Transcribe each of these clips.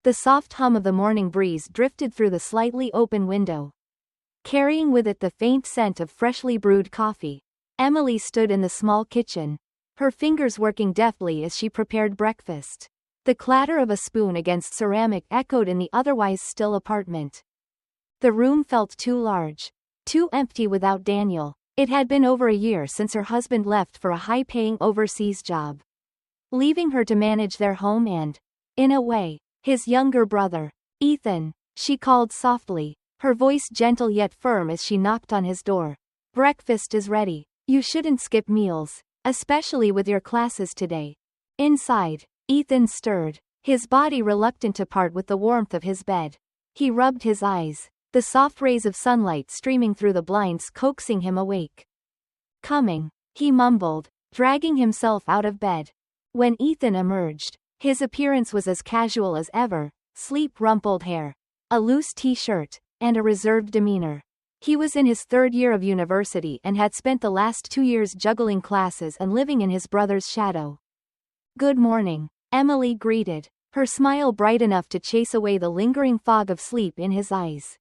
The soft hum of the morning breeze drifted through the slightly open window, carrying with it the faint scent of freshly brewed coffee. Emily stood in the small kitchen, her fingers working deftly as she prepared breakfast. The clatter of a spoon against ceramic echoed in the otherwise still apartment. The room felt too large, too empty without Daniel. It had been over a year since her husband left for a high-paying overseas job, leaving her to manage their home and, in a way, his younger brother. Ethan, she called softly, her voice gentle yet firm as she knocked on his door. Breakfast is ready. You shouldn't skip meals, especially with your classes today. Inside, Ethan stirred, his body reluctant to part with the warmth of his bed. He rubbed his eyes, the soft rays of sunlight streaming through the blinds coaxing him awake. Coming, he mumbled, dragging himself out of bed. When Ethan emerged, his appearance was as casual as ever, sleep-rumpled hair, a loose t-shirt, and a reserved demeanor. He was in his third year of university and had spent the last 2 years juggling classes and living in his brother's shadow. Good morning, Emily greeted, her smile bright enough to chase away the lingering fog of sleep in his eyes.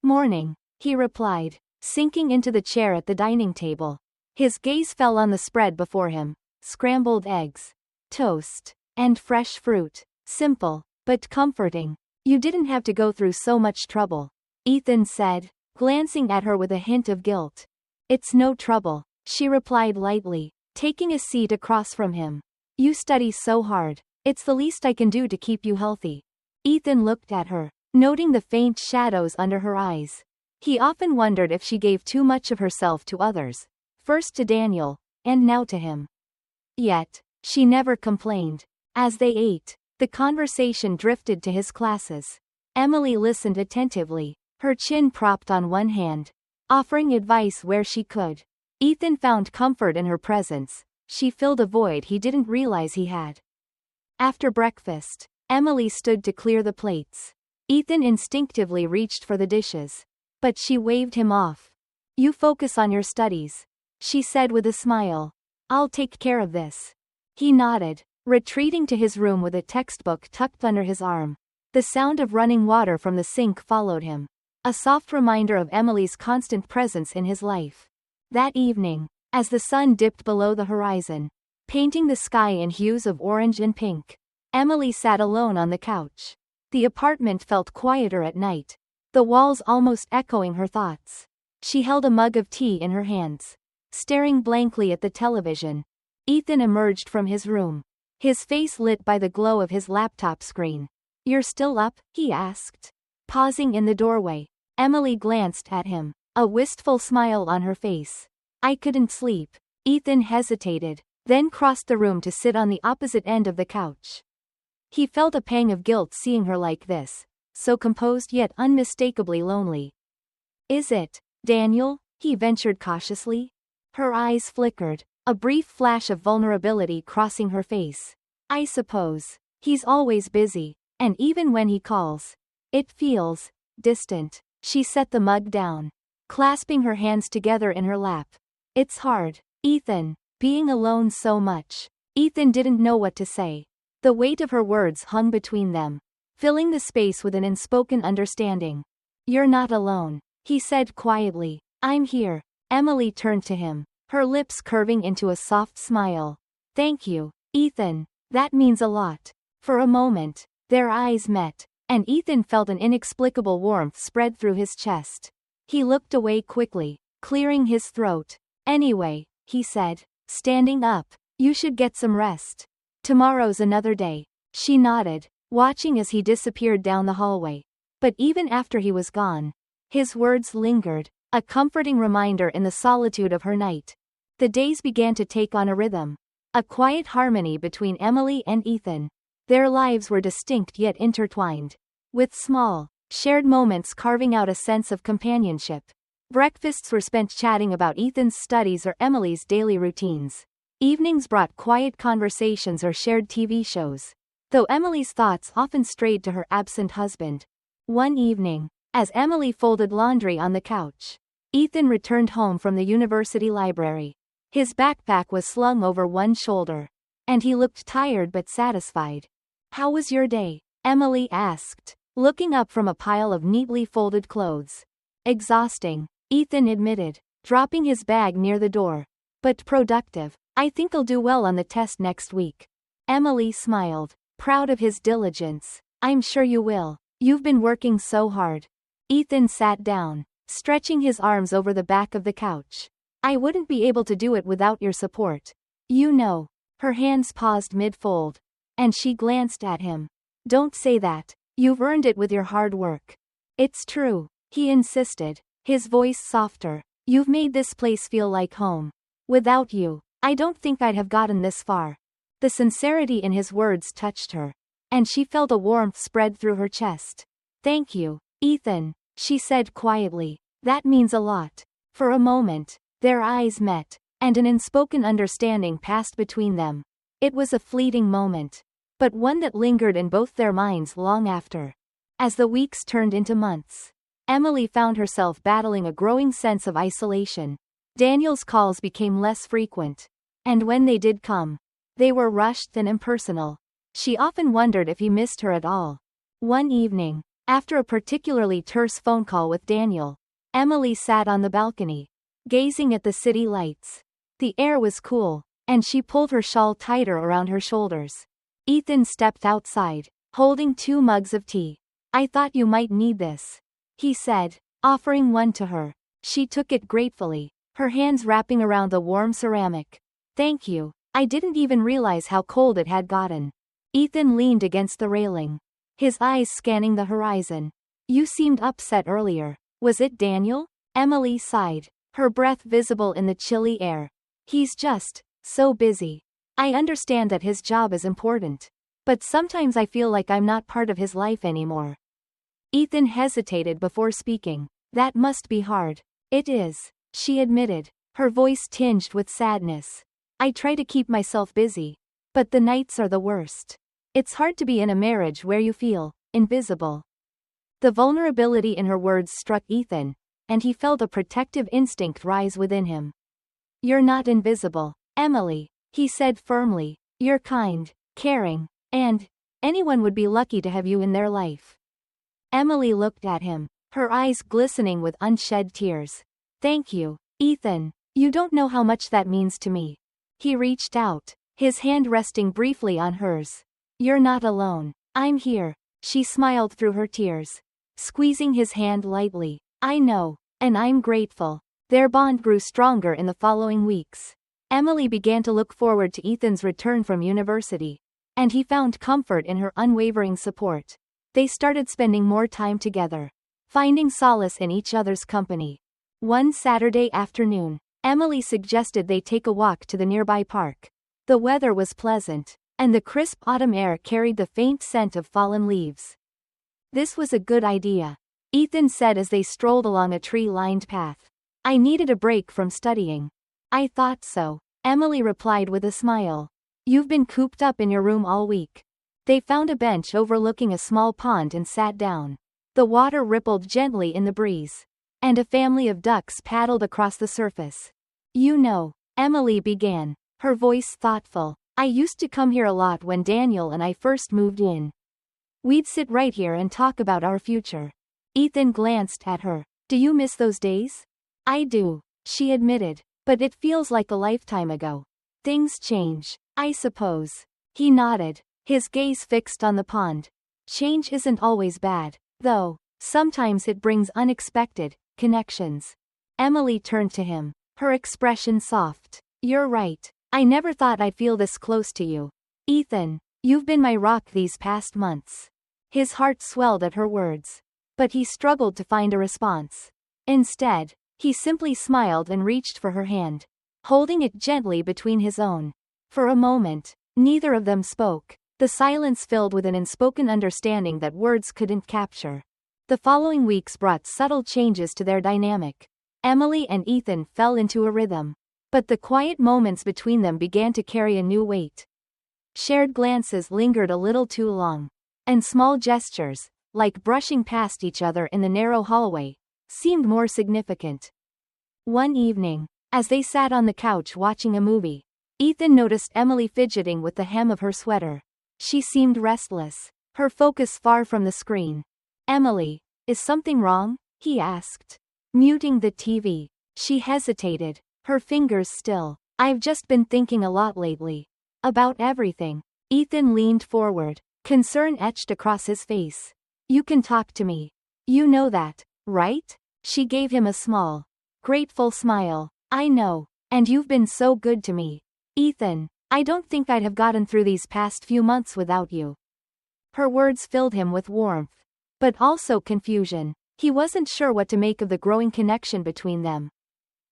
Morning, he replied, sinking into the chair at the dining table. His gaze fell on the spread before him, scrambled eggs, toast, and fresh fruit. Simple, but comforting. You didn't have to go through so much trouble, Ethan said, glancing at her with a hint of guilt. It's no trouble, she replied lightly, taking a seat across from him. You study so hard. It's the least I can do to keep you healthy. Ethan looked at her, noting the faint shadows under her eyes. He often wondered if she gave too much of herself to others, first to Daniel, and now to him. Yet, she never complained. As they ate, the conversation drifted to his classes. Emily listened attentively, her chin propped on one hand, offering advice where she could. Ethan found comfort in her presence. She filled a void he didn't realize he had. After breakfast, Emily stood to clear the plates. Ethan instinctively reached for the dishes, but she waved him off. You focus on your studies, she said with a smile. I'll take care of this. He nodded, retreating to his room with a textbook tucked under his arm. The sound of running water from the sink followed him, a soft reminder of Emily's constant presence in his life. That evening, as the sun dipped below the horizon, painting the sky in hues of orange and pink, Emily sat alone on the couch. The apartment felt quieter at night, the walls almost echoing her thoughts. She held a mug of tea in her hands, staring blankly at the television. Ethan emerged from his room, his face lit by the glow of his laptop screen. You're still up? He asked. Pausing in the doorway, Emily glanced at him, a wistful smile on her face. I couldn't sleep. Ethan hesitated, then crossed the room to sit on the opposite end of the couch. He felt a pang of guilt seeing her like this, so composed yet unmistakably lonely. Is it, Daniel? He ventured cautiously. Her eyes flickered, a brief flash of vulnerability crossing her face. I suppose. He's always busy, and even when he calls, it feels distant. She set the mug down, clasping her hands together in her lap. It's hard, Ethan, being alone so much. Ethan didn't know what to say. The weight of her words hung between them, filling the space with an unspoken understanding. You're not alone, he said quietly. I'm here. Emily turned to him, her lips curving into a soft smile. Thank you, Ethan. That means a lot. For a moment, their eyes met, and Ethan felt an inexplicable warmth spread through his chest. He looked away quickly, clearing his throat. Anyway, he said, standing up, you should get some rest. Tomorrow's another day. She nodded, watching as he disappeared down the hallway. But even after he was gone, his words lingered, a comforting reminder in the solitude of her night. The days began to take on a rhythm, a quiet harmony between Emily and Ethan. Their lives were distinct yet intertwined, with small, shared moments carving out a sense of companionship. Breakfasts were spent chatting about Ethan's studies or Emily's daily routines. Evenings brought quiet conversations or shared TV shows, though Emily's thoughts often strayed to her absent husband. One evening, as Emily folded laundry on the couch, Ethan returned home from the university library. His backpack was slung over one shoulder, and he looked tired but satisfied. How was your day? Emily asked, looking up from a pile of neatly folded clothes. Exhausting, Ethan admitted, dropping his bag near the door. But productive. I think I'll do well on the test next week. Emily smiled, proud of his diligence. I'm sure you will. You've been working so hard. Ethan sat down, stretching his arms over the back of the couch. I wouldn't be able to do it without your support. You know. Her hands paused mid-fold, and she glanced at him. Don't say that. You've earned it with your hard work. It's true, he insisted, his voice softer. You've made this place feel like home. Without you, I don't think I'd have gotten this far. The sincerity in his words touched her, and she felt a warmth spread through her chest. Thank you, Ethan, she said quietly. That means a lot. For a moment, their eyes met, and an unspoken understanding passed between them. It was a fleeting moment, but one that lingered in both their minds long after. As the weeks turned into months, Emily found herself battling a growing sense of isolation. Daniel's calls became less frequent, and when they did come, they were rushed and impersonal. She often wondered if he missed her at all. One evening, after a particularly terse phone call with Daniel, Emily sat on the balcony, gazing at the city lights. The air was cool, and she pulled her shawl tighter around her shoulders. Ethan stepped outside, holding 2 mugs of tea. I thought you might need this, he said, offering one to her. She took it gratefully, her hands wrapping around the warm ceramic. Thank you. I didn't even realize how cold it had gotten. Ethan leaned against the railing, his eyes scanning the horizon. You seemed upset earlier. Was it Daniel? Emily sighed, her breath visible in the chilly air. He's just so busy. I understand that his job is important, but sometimes I feel like I'm not part of his life anymore. Ethan hesitated before speaking. That must be hard. It is, she admitted, her voice tinged with sadness. I try to keep myself busy, but the nights are the worst. It's hard to be in a marriage where you feel invisible. The vulnerability in her words struck Ethan, and he felt a protective instinct rise within him. You're not invisible, Emily, he said firmly. You're kind, caring, and anyone would be lucky to have you in their life. Emily looked at him, her eyes glistening with unshed tears. Thank you, Ethan. You don't know how much that means to me. He reached out, his hand resting briefly on hers. You're not alone. I'm here. She smiled through her tears, squeezing his hand lightly. I know, and I'm grateful. Their bond grew stronger in the following weeks. Emily began to look forward to Ethan's return from university, and he found comfort in her unwavering support. They started spending more time together, finding solace in each other's company. One Saturday afternoon, Emily suggested they take a walk to the nearby park. The weather was pleasant, and the crisp autumn air carried the faint scent of fallen leaves. This was a good idea, Ethan said as they strolled along a tree-lined path. I needed a break from studying. I thought so, Emily replied with a smile. You've been cooped up in your room all week. They found a bench overlooking a small pond and sat down. The water rippled gently in the breeze, and a family of ducks paddled across the surface. You know, Emily began, her voice thoughtful. I used to come here a lot when Daniel and I first moved in. We'd sit right here and talk about our future. Ethan glanced at her. Do you miss those days? I do, she admitted, but it feels like a lifetime ago. Things change, I suppose. He nodded, his gaze fixed on the pond. Change isn't always bad, though. Sometimes it brings unexpected connections. Emily turned to him, her expression soft. You're right. I never thought I'd feel this close to you. Ethan, you've been my rock these past months. His heart swelled at her words, but he struggled to find a response. Instead, he simply smiled and reached for her hand, holding it gently between his own. For a moment, neither of them spoke, the silence filled with an unspoken understanding that words couldn't capture. The following weeks brought subtle changes to their dynamic. Emily and Ethan fell into a rhythm, but the quiet moments between them began to carry a new weight. Shared glances lingered a little too long, and small gestures, like brushing past each other in the narrow hallway, seemed more significant. One evening, as they sat on the couch watching a movie, Ethan noticed Emily fidgeting with the hem of her sweater. She seemed restless, her focus far from the screen. Emily, is something wrong? He asked. Muting the TV. She hesitated, her fingers still. I've just been thinking a lot lately. About everything. Ethan leaned forward, concern etched across his face. You can talk to me. You know that, right? She gave him a small, grateful smile. I know, and you've been so good to me. Ethan, I don't think I'd have gotten through these past few months without you. Her words filled him with warmth, but also confusion. He wasn't sure what to make of the growing connection between them.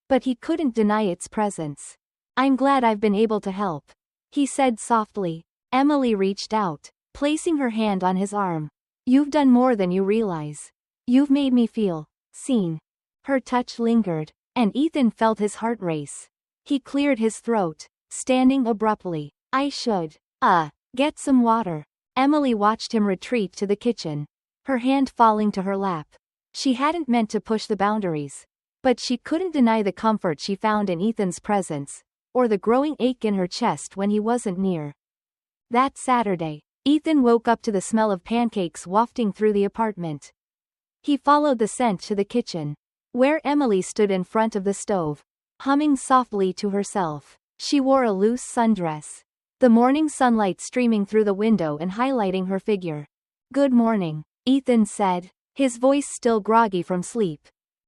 But he couldn't deny its presence. I'm glad I've been able to help, he said softly. Emily reached out, placing her hand on his arm. You've done more than you realize. You've made me feel seen. Her touch lingered, and Ethan felt his heart race. He cleared his throat, standing abruptly. I should, get some water. Emily watched him retreat to the kitchen, her hand falling to her lap. She hadn't meant to push the boundaries, but she couldn't deny the comfort she found in Ethan's presence, or the growing ache in her chest when he wasn't near. That Saturday, Ethan woke up to the smell of pancakes wafting through the apartment. He followed the scent to the kitchen, where Emily stood in front of the stove, humming softly to herself. She wore a loose sundress, the morning sunlight streaming through the window and highlighting her figure. Good morning, Ethan said, his voice still groggy from sleep.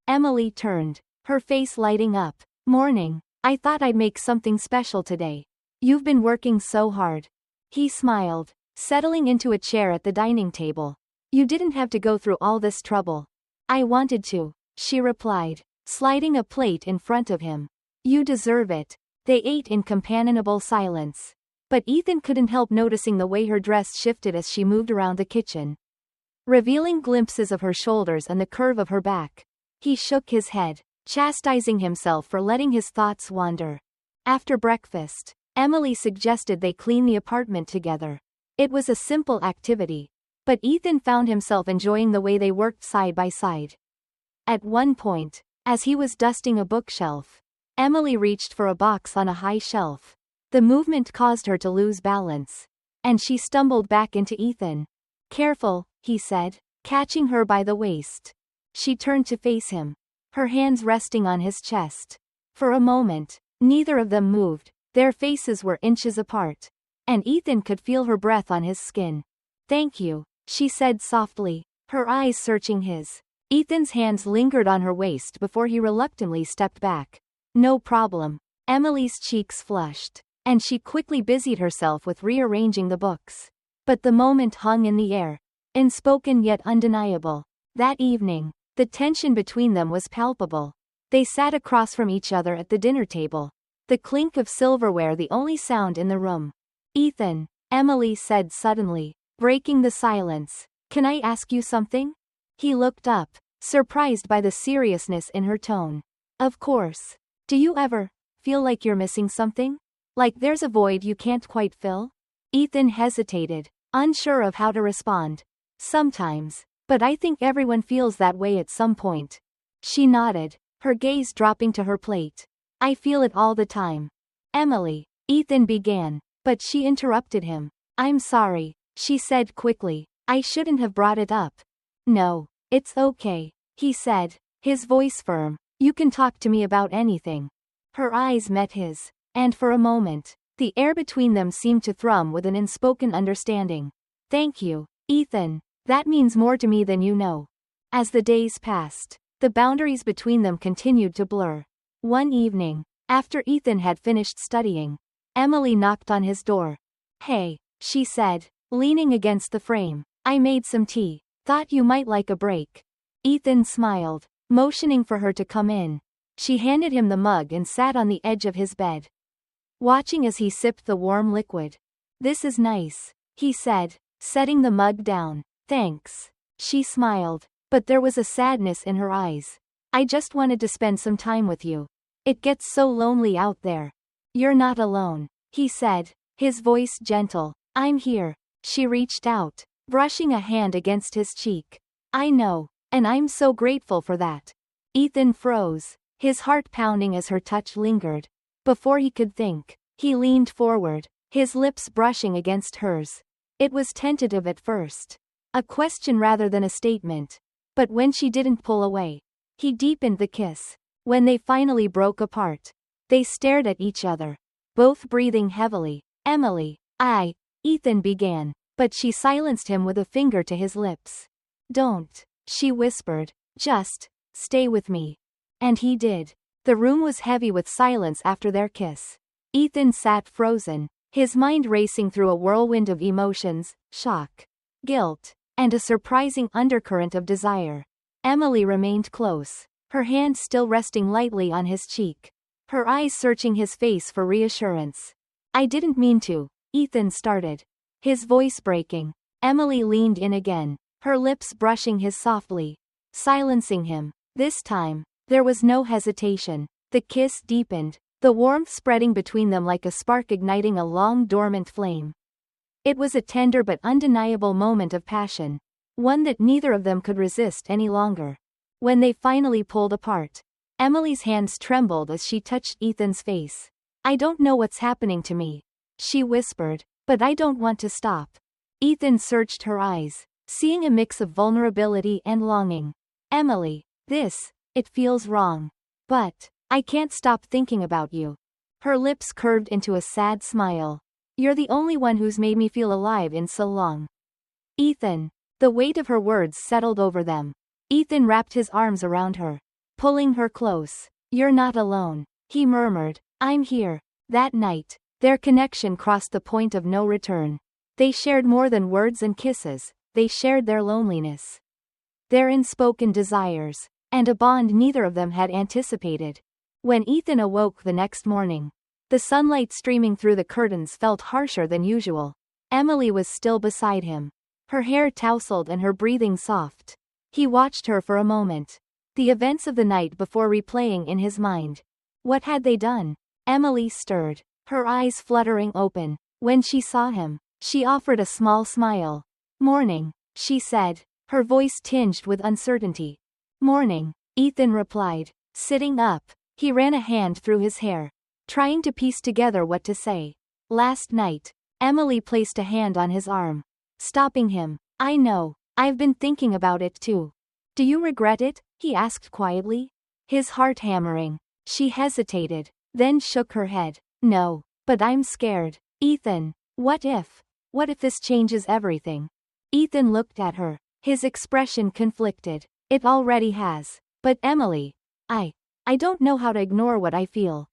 Emily turned, her face lighting up. Morning. I thought I'd make something special today. You've been working so hard. He smiled, settling into a chair at the dining table. You didn't have to go through all this trouble. I wanted to, she replied, sliding a plate in front of him. You deserve it. They ate in companionable silence. But Ethan couldn't help noticing the way her dress shifted as she moved around the kitchen, revealing glimpses of her shoulders and the curve of her back. He shook his head, chastising himself for letting his thoughts wander. After breakfast, Emily suggested they clean the apartment together. It was a simple activity, but Ethan found himself enjoying the way they worked side by side. At one point, as he was dusting a bookshelf, Emily reached for a box on a high shelf. The movement caused her to lose balance, and she stumbled back into Ethan. Careful, he said, catching her by the waist. She turned to face him, her hands resting on his chest. For a moment, neither of them moved. Their faces were inches apart, and Ethan could feel her breath on his skin. Thank you, she said softly, her eyes searching his. Ethan's hands lingered on her waist before he reluctantly stepped back. No problem. Emily's cheeks flushed, and she quickly busied herself with rearranging the books. But the moment hung in the air, unspoken yet undeniable. That evening, the tension between them was palpable. They sat across from each other at the dinner table, the clink of silverware the only sound in the room. Ethan, Emily said suddenly, breaking the silence. Can I ask you something? He looked up, surprised by the seriousness in her tone. Of course. Do you ever feel like you're missing something? Like there's a void you can't quite fill? Ethan hesitated, unsure of how to respond. Sometimes, but I think everyone feels that way at some point. She nodded, her gaze dropping to her plate. I feel it all the time. Emily, Ethan began, but she interrupted him. I'm sorry, she said quickly. I shouldn't have brought it up. No, it's okay, he said, his voice firm. You can talk to me about anything. Her eyes met his, and for a moment, the air between them seemed to thrum with an unspoken understanding. Thank you, Ethan. That means more to me than you know. As the days passed, the boundaries between them continued to blur. One evening, after Ethan had finished studying, Emily knocked on his door. Hey, she said, leaning against the frame. I made some tea. Thought you might like a break. Ethan smiled, motioning for her to come in. She handed him the mug and sat on the edge of his bed, watching as he sipped the warm liquid. This is nice, he said, setting the mug down. Thanks. She smiled, but there was a sadness in her eyes. I just wanted to spend some time with you. It gets so lonely out there. You're not alone, he said, his voice gentle. I'm here. She reached out, brushing a hand against his cheek. I know, and I'm so grateful for that. Ethan froze, his heart pounding as her touch lingered. Before he could think, he leaned forward, his lips brushing against hers. It was tentative at first. A question rather than a statement. But when she didn't pull away, he deepened the kiss. When they finally broke apart, they stared at each other, both breathing heavily. Emily, Ethan began, but she silenced him with a finger to his lips. Don't, she whispered, just stay with me. And he did. The room was heavy with silence after their kiss. Ethan sat frozen, his mind racing through a whirlwind of emotions, shock, guilt, and a surprising undercurrent of desire. Emily remained close, her hand still resting lightly on his cheek, her eyes searching his face for reassurance. I didn't mean to, Ethan started, his voice breaking. Emily leaned in again, her lips brushing his softly, silencing him. This time, there was no hesitation. The kiss deepened, the warmth spreading between them like a spark igniting a long-dormant flame. It was a tender but undeniable moment of passion, one that neither of them could resist any longer. When they finally pulled apart, Emily's hands trembled as she touched Ethan's face. I don't know what's happening to me, she whispered, but I don't want to stop. Ethan searched her eyes, seeing a mix of vulnerability and longing. Emily, it feels wrong. But I can't stop thinking about you. Her lips curved into a sad smile. You're the only one who's made me feel alive in so long. Ethan. The weight of her words settled over them. Ethan wrapped his arms around her, pulling her close. You're not alone, he murmured. I'm here. That night, their connection crossed the point of no return. They shared more than words and kisses, they shared their loneliness, their unspoken desires, and a bond neither of them had anticipated. When Ethan awoke the next morning, the sunlight streaming through the curtains felt harsher than usual. Emily was still beside him, her hair tousled and her breathing soft. He watched her for a moment, the events of the night before replaying in his mind. What had they done? Emily stirred, her eyes fluttering open. When she saw him, she offered a small smile. Morning, she said, her voice tinged with uncertainty. Morning, Ethan replied, sitting up. He ran a hand through his hair, trying to piece together what to say. Last night, Emily placed a hand on his arm, stopping him. I know, I've been thinking about it too. Do you regret it? He asked quietly, his heart hammering. She hesitated, then shook her head. No, but I'm scared. Ethan, what if this changes everything? Ethan looked at her, his expression conflicted. It already has. But Emily, I don't know how to ignore what I feel.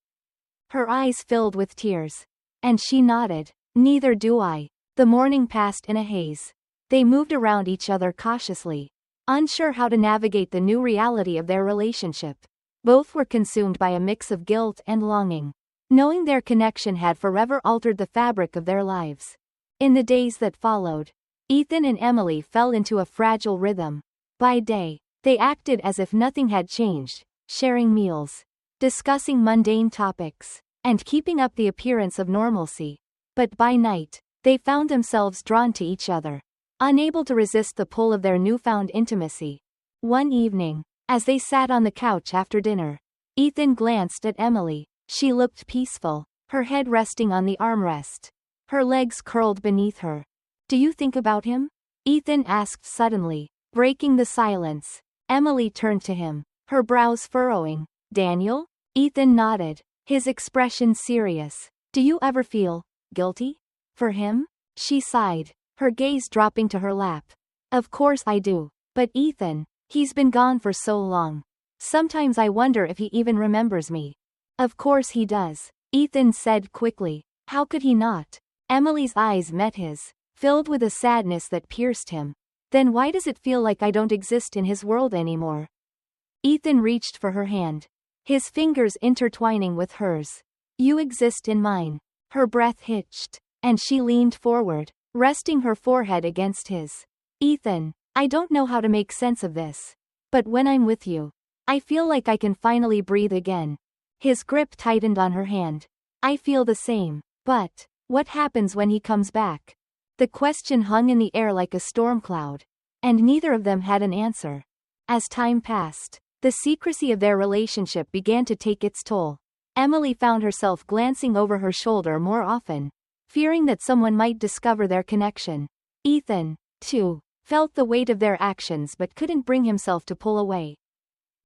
Her eyes filled with tears. And she nodded. Neither do I. The morning passed in a haze. They moved around each other cautiously, unsure how to navigate the new reality of their relationship. Both were consumed by a mix of guilt and longing, knowing their connection had forever altered the fabric of their lives. In the days that followed, Ethan and Emily fell into a fragile rhythm. By day, they acted as if nothing had changed, sharing meals, discussing mundane topics, and keeping up the appearance of normalcy. But by night, they found themselves drawn to each other, unable to resist the pull of their newfound intimacy. One evening, as they sat on the couch after dinner, Ethan glanced at Emily. She looked peaceful, her head resting on the armrest, her legs curled beneath her. Do you think about him? Ethan asked suddenly, breaking the silence. Emily turned to him, her brows furrowing. Daniel? Ethan nodded, his expression serious. Do you ever feel guilty for him? She sighed, her gaze dropping to her lap. Of course I do. But Ethan, he's been gone for so long. Sometimes I wonder if he even remembers me. Of course he does, Ethan said quickly. How could he not? Emily's eyes met his, filled with a sadness that pierced him. Then why does it feel like I don't exist in his world anymore? Ethan reached for her hand, his fingers intertwining with hers. You exist in mine. Her breath hitched, and she leaned forward, resting her forehead against his. Ethan, I don't know how to make sense of this. But when I'm with you, I feel like I can finally breathe again. His grip tightened on her hand. I feel the same. But what happens when he comes back? The question hung in the air like a storm cloud, and neither of them had an answer. As time passed, the secrecy of their relationship began to take its toll. Emily found herself glancing over her shoulder more often, fearing that someone might discover their connection. Ethan, too, felt the weight of their actions but couldn't bring himself to pull away.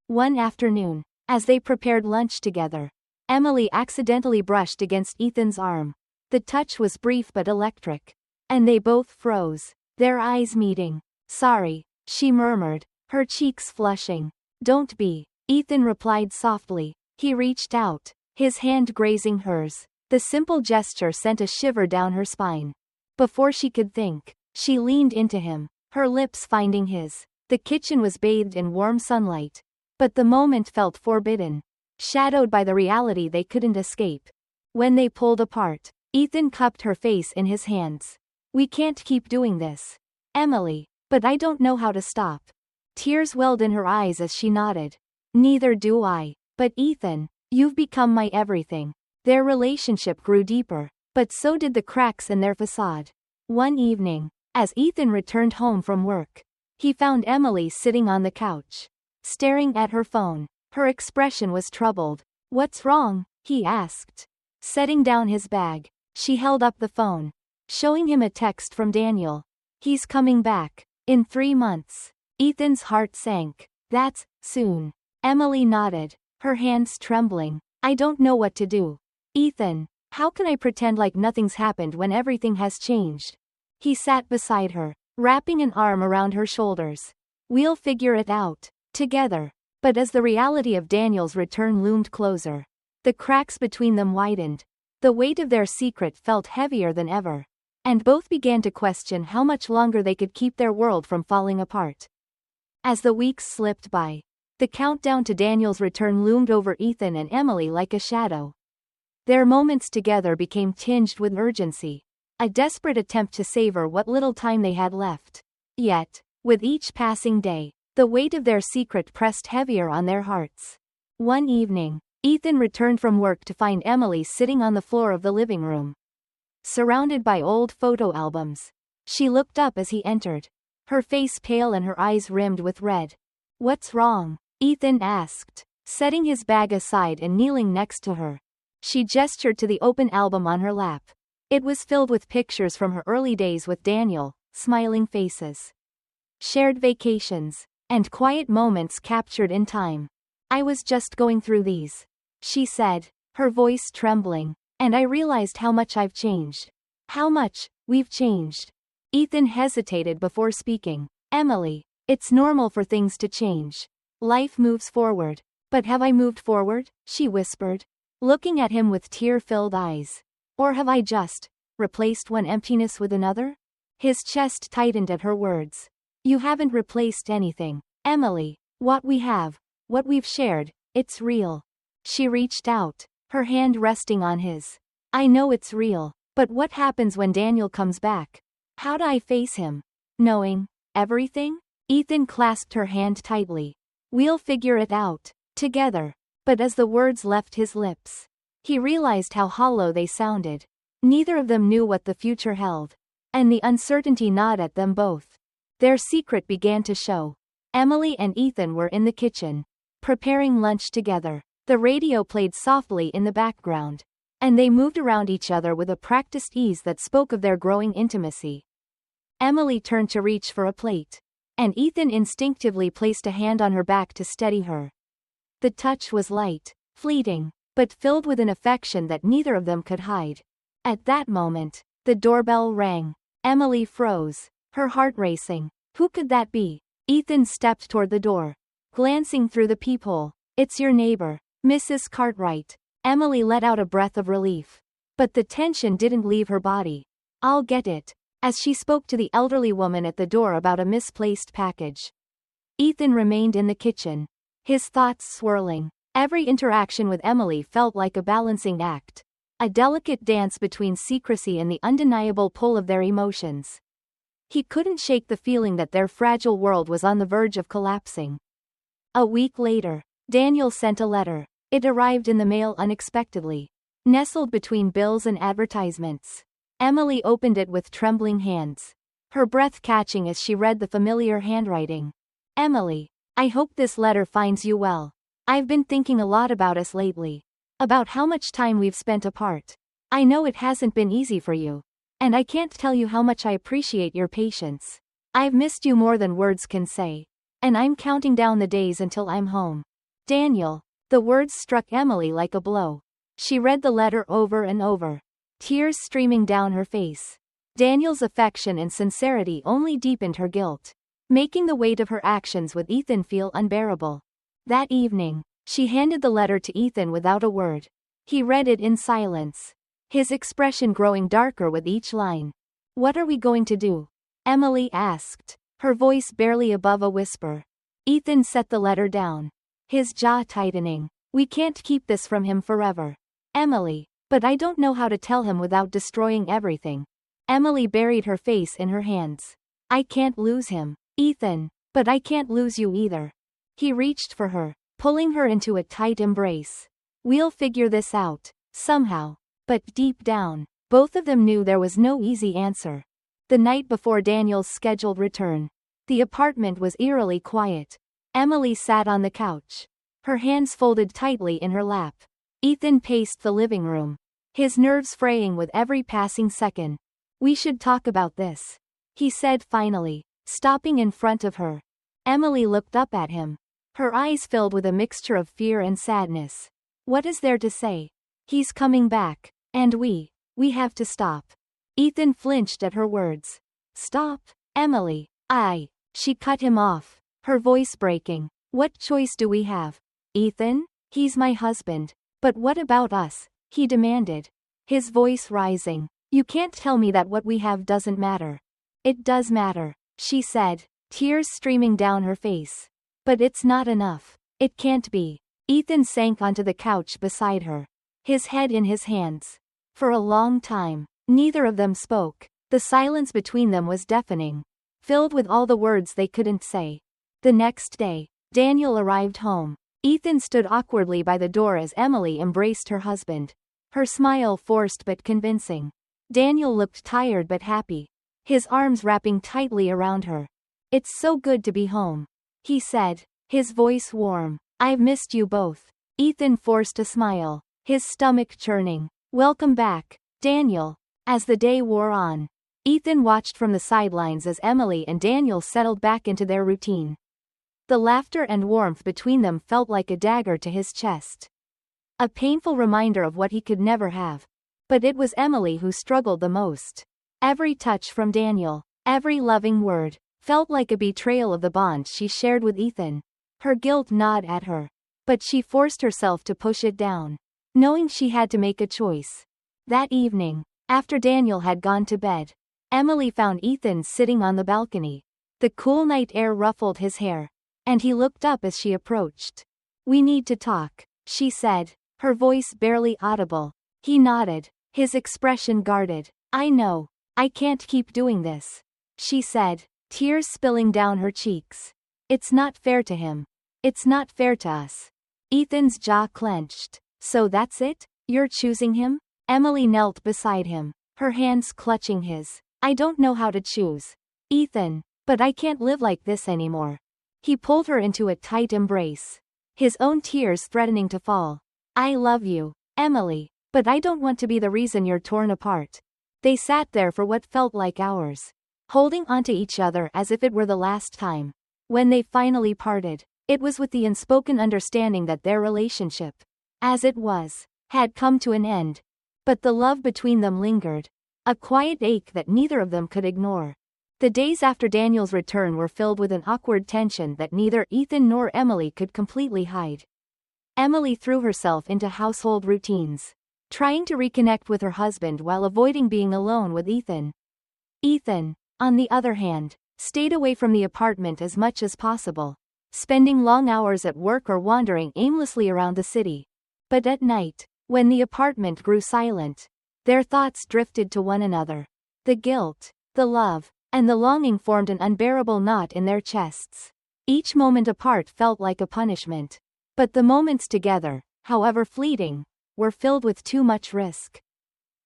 One afternoon, as they prepared lunch together, Emily accidentally brushed against Ethan's arm. The touch was brief but electric. And they both froze, their eyes meeting. "Sorry," she murmured, her cheeks flushing. "Don't be," Ethan replied softly. He reached out, his hand grazing hers. The simple gesture sent a shiver down her spine. Before she could think, she leaned into him, her lips finding his. The kitchen was bathed in warm sunlight. But the moment felt forbidden, shadowed by the reality they couldn't escape. When they pulled apart, Ethan cupped her face in his hands. "We can't keep doing this, Emily." "But I don't know how to stop." Tears welled in her eyes as she nodded. "Neither do I. But Ethan, you've become my everything." Their relationship grew deeper, but so did the cracks in their facade. One evening, as Ethan returned home from work, he found Emily sitting on the couch, staring at her phone. Her expression was troubled. "What's wrong?" he asked. Setting down his bag, she held up the phone, showing him a text from Daniel. "He's coming back. In 3 months." Ethan's heart sank. "That's soon." Emily nodded, her hands trembling. "I don't know what to do. Ethan, how can I pretend like nothing's happened when everything has changed?" He sat beside her, wrapping an arm around her shoulders. "We'll figure it out, together." But as the reality of Daniel's return loomed closer, the cracks between them widened. The weight of their secret felt heavier than ever. And both began to question how much longer they could keep their world from falling apart. As the weeks slipped by, the countdown to Daniel's return loomed over Ethan and Emily like a shadow. Their moments together became tinged with urgency, a desperate attempt to savor what little time they had left. Yet, with each passing day, the weight of their secret pressed heavier on their hearts. One evening, Ethan returned from work to find Emily sitting on the floor of the living room, surrounded by old photo albums. She looked up as he entered, her face pale and her eyes rimmed with red. "What's wrong?" Ethan asked, setting his bag aside and kneeling next to her. She gestured to the open album on her lap. It was filled with pictures from her early days with Daniel, smiling faces, shared vacations, and quiet moments captured in time. "I was just going through these," she said, her voice trembling, "and I realized how much I've changed. How much we've changed." Ethan hesitated before speaking. "Emily, it's normal for things to change. Life moves forward." "But have I moved forward?" she whispered, looking at him with tear-filled eyes. "Or have I just replaced one emptiness with another?" His chest tightened at her words. "You haven't replaced anything, Emily. What we have, what we've shared, it's real." She reached out, her hand resting on his. "I know it's real, but what happens when Daniel comes back? How do I face him? Knowing everything?" Ethan clasped her hand tightly. "We'll figure it out, together." But as the words left his lips, he realized how hollow they sounded. Neither of them knew what the future held, and the uncertainty gnawed at them both. Their secret began to show. Emily and Ethan were in the kitchen, preparing lunch together. The radio played softly in the background, and they moved around each other with a practiced ease that spoke of their growing intimacy. Emily turned to reach for a plate, and Ethan instinctively placed a hand on her back to steady her. The touch was light, fleeting, but filled with an affection that neither of them could hide. At that moment, the doorbell rang. Emily froze, her heart racing. Who could that be? Ethan stepped toward the door, glancing through the peephole. "It's your neighbor, Mrs. Cartwright." Emily let out a breath of relief. But the tension didn't leave her body. "I'll get it," as she spoke to the elderly woman at the door about a misplaced package. Ethan remained in the kitchen, his thoughts swirling. Every interaction with Emily felt like a balancing act, a delicate dance between secrecy and the undeniable pull of their emotions. He couldn't shake the feeling that their fragile world was on the verge of collapsing. A week later, Daniel sent a letter. It arrived in the mail unexpectedly, nestled between bills and advertisements. Emily opened it with trembling hands, her breath catching as she read the familiar handwriting. "Emily, I hope this letter finds you well. I've been thinking a lot about us lately. About how much time we've spent apart. I know it hasn't been easy for you. And I can't tell you how much I appreciate your patience. I've missed you more than words can say. And I'm counting down the days until I'm home. Daniel. The words struck Emily like a blow. She read the letter over and over, tears streaming down her face. Daniel's affection and sincerity only deepened her guilt, making the weight of her actions with Ethan feel unbearable. That evening, she handed the letter to Ethan without a word. He read it in silence, his expression growing darker with each line. What are we going to do? Emily asked, her voice barely above a whisper. Ethan set the letter down, his jaw tightening. We can't keep this from him forever. Emily, but I don't know how to tell him without destroying everything. Emily buried her face in her hands. I can't lose him. Ethan, but I can't lose you either. He reached for her, pulling her into a tight embrace. We'll figure this out, somehow. But deep down, both of them knew there was no easy answer. The night before Daniel's scheduled return, the apartment was eerily quiet. Emily sat on the couch, her hands folded tightly in her lap. Ethan paced the living room, his nerves fraying with every passing second. We should talk about this, he said finally, stopping in front of her. Emily looked up at him, her eyes filled with a mixture of fear and sadness. What is there to say? He's coming back, and we have to stop. Ethan flinched at her words. Stop, Emily. She cut him off, her voice breaking. What choice do we have? Ethan? He's my husband. But what about us? He demanded, his voice rising. You can't tell me that what we have doesn't matter. It does matter, she said, tears streaming down her face. But it's not enough. It can't be. Ethan sank onto the couch beside her, his head in his hands. For a long time, neither of them spoke. The silence between them was deafening, filled with all the words they couldn't say. The next day, Daniel arrived home. Ethan stood awkwardly by the door as Emily embraced her husband, her smile forced but convincing. Daniel looked tired but happy, his arms wrapping tightly around her. It's so good to be home, he said, his voice warm. I've missed you both. Ethan forced a smile, his stomach churning. Welcome back, Daniel. As the day wore on, Ethan watched from the sidelines as Emily and Daniel settled back into their routine. The laughter and warmth between them felt like a dagger to his chest. A painful reminder of what he could never have. But it was Emily who struggled the most. Every touch from Daniel, every loving word, felt like a betrayal of the bond she shared with Ethan. Her guilt gnawed at her, but she forced herself to push it down, knowing she had to make a choice. That evening, after Daniel had gone to bed, Emily found Ethan sitting on the balcony. The cool night air ruffled his hair, and he looked up as she approached. We need to talk, she said, her voice barely audible. He nodded, his expression guarded. I know. I can't keep doing this, she said, tears spilling down her cheeks. It's not fair to him. It's not fair to us. Ethan's jaw clenched. So that's it? You're choosing him? Emily knelt beside him, her hands clutching his. I don't know how to choose, Ethan, but I can't live like this anymore. He pulled her into a tight embrace, his own tears threatening to fall. I love you, Emily, but I don't want to be the reason you're torn apart. They sat there for what felt like hours, holding onto each other as if it were the last time. When they finally parted, it was with the unspoken understanding that their relationship, as it was, had come to an end. But the love between them lingered, a quiet ache that neither of them could ignore. The days after Daniel's return were filled with an awkward tension that neither Ethan nor Emily could completely hide. Emily threw herself into household routines, trying to reconnect with her husband while avoiding being alone with Ethan. Ethan, on the other hand, stayed away from the apartment as much as possible, spending long hours at work or wandering aimlessly around the city. But at night, when the apartment grew silent, their thoughts drifted to one another. The guilt, the love, and the longing formed an unbearable knot in their chests. Each moment apart felt like a punishment. But the moments together, however fleeting, were filled with too much risk.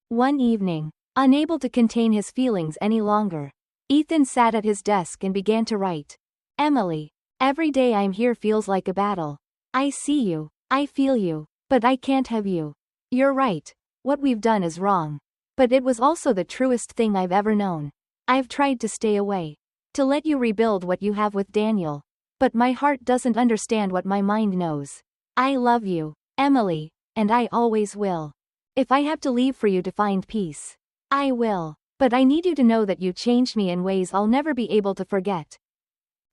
One evening, unable to contain his feelings any longer, Ethan sat at his desk and began to write. Emily, every day I'm here feels like a battle. I see you, I feel you, but I can't have you. You're right, what we've done is wrong. But it was also the truest thing I've ever known. I've tried to stay away. To let you rebuild what you have with Daniel. But my heart doesn't understand what my mind knows. I love you, Emily, and I always will. If I have to leave for you to find peace, I will. But I need you to know that you changed me in ways I'll never be able to forget.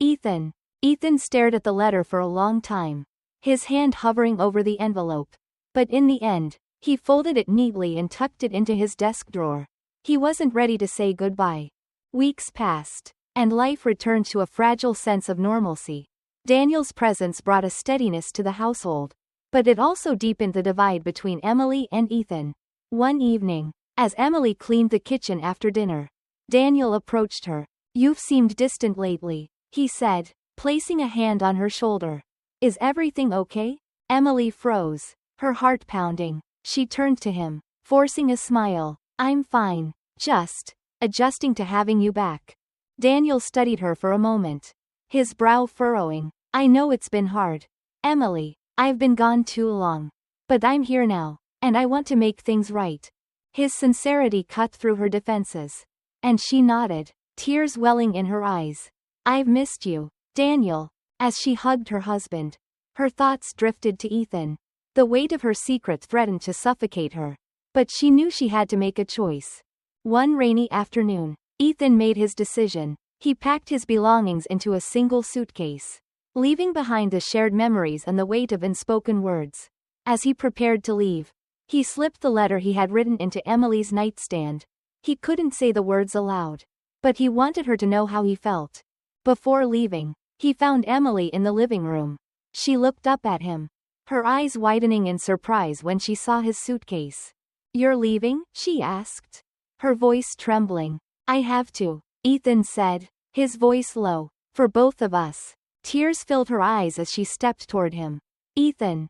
Ethan. Ethan stared at the letter for a long time, his hand hovering over the envelope. But in the end, he folded it neatly and tucked it into his desk drawer. He wasn't ready to say goodbye. Weeks passed, and life returned to a fragile sense of normalcy. Daniel's presence brought a steadiness to the household, but it also deepened the divide between Emily and Ethan. One evening, as Emily cleaned the kitchen after dinner, Daniel approached her. "You've seemed distant lately," he said, placing a hand on her shoulder. "Is everything okay?" Emily froze, her heart pounding. She turned to him, forcing a smile. "I'm fine, just adjusting to having you back." Daniel studied her for a moment, his brow furrowing. "I know it's been hard, Emily. I've been gone too long. But I'm here now, and I want to make things right." His sincerity cut through her defenses, and she nodded, tears welling in her eyes. "I've missed you, Daniel." As she hugged her husband, her thoughts drifted to Ethan. The weight of her secret threatened to suffocate her, but she knew she had to make a choice. One rainy afternoon, Ethan made his decision. He packed his belongings into a single suitcase, leaving behind the shared memories and the weight of unspoken words. As he prepared to leave, he slipped the letter he had written into Emily's nightstand. He couldn't say the words aloud, but he wanted her to know how he felt. Before leaving, he found Emily in the living room. She looked up at him, her eyes widening in surprise when she saw his suitcase. "You're leaving?" she asked, her voice trembling. "I have to," Ethan said, his voice low. "For both of us." Tears filled her eyes as she stepped toward him. "Ethan,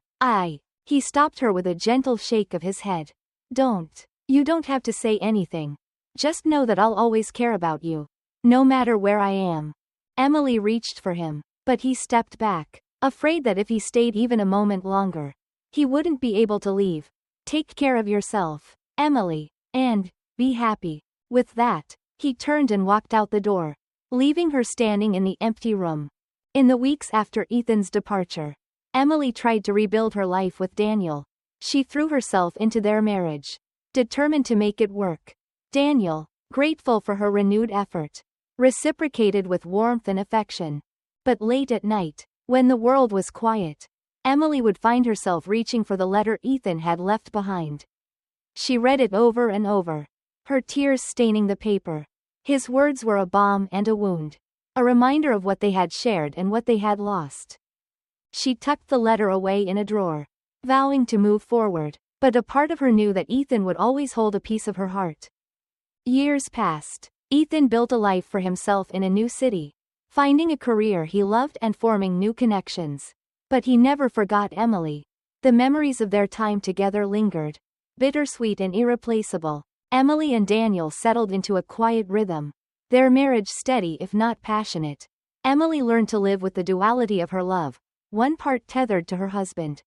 He stopped her with a gentle shake of his head. "Don't. You don't have to say anything. Just know that I'll always care about you, no matter where I am." Emily reached for him, but he stepped back, afraid that if he stayed even a moment longer, he wouldn't be able to leave. "Take care of yourself, Emily, and be happy." With that, he turned and walked out the door, leaving her standing in the empty room. In the weeks after Ethan's departure, Emily tried to rebuild her life with Daniel. She threw herself into their marriage, determined to make it work. Daniel, grateful for her renewed effort, reciprocated with warmth and affection. But late at night, when the world was quiet, Emily would find herself reaching for the letter Ethan had left behind. She read it over and over, her tears staining the paper. His words were a balm and a wound, a reminder of what they had shared and what they had lost. She tucked the letter away in a drawer, vowing to move forward, but a part of her knew that Ethan would always hold a piece of her heart. Years passed. Ethan built a life for himself in a new city, finding a career he loved and forming new connections. But he never forgot Emily. The memories of their time together lingered, bittersweet and irreplaceable. Emily and Daniel settled into a quiet rhythm, their marriage steady if not passionate. Emily learned to live with the duality of her love, one part tethered to her husband,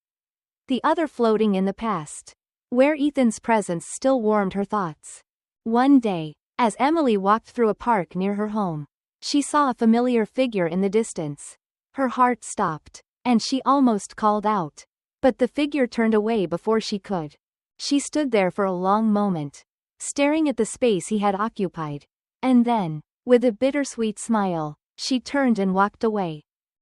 the other floating in the past, where Ethan's presence still warmed her thoughts. One day, as Emily walked through a park near her home, she saw a familiar figure in the distance. Her heart stopped, and she almost called out. But the figure turned away before she could. She stood there for a long moment, staring at the space he had occupied. And then, with a bittersweet smile, she turned and walked away.